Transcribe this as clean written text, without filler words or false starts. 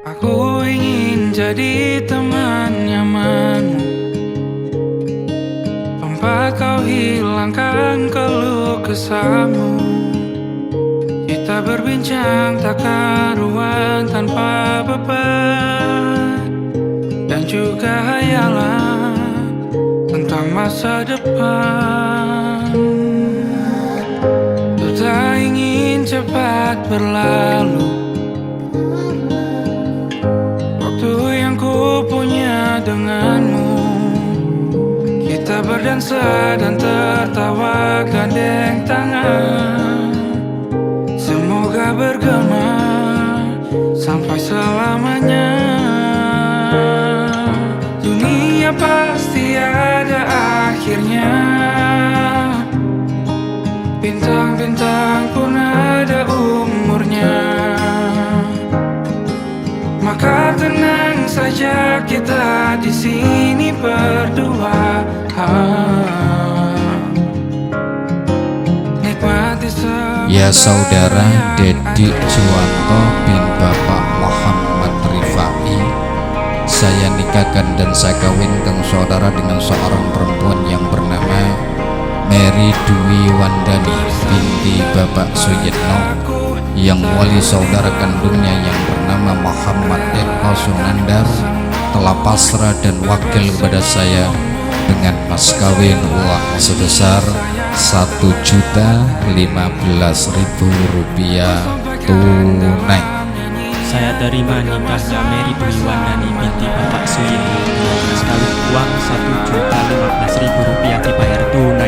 Aku ingin jadi teman nyamanmu, tempat kau hilangkan keluh kesahmu. Kita berbincang tak karuan tanpa beban, dan juga hayalan tentang masa depan. Ku tak ingin cepat berlalu waktu yang ku punya denganmu. Kita berdansa dan tertawa gandeng tangan, semoga bergema sampai selamanya. Dunia pasti ada akhirnya, bintang-bintang pun ada umurnya. Maka tenang saja kita di sini berdua. Nikmati semua. Ya saudara Dedi Juwanto bin Bapak Muhammad Rifai, saya nikahkan dan saya kawinkan saudara dengan seorang perempuan yang bernama Mary Dwi Wandani binti Bapak Suyitno, yang wali saudara kandungnya yang bernama Muhammad Eko Sunandar telah pasrah dan wakil kepada saya dengan mas kawin uang sebesar Rp1.015.000 tunai. Saya terima nikahnya Mary Dwi Wandani binti Bapak Suyitno dengan mas kawin uang Rp1.015.000 dibayar tunai.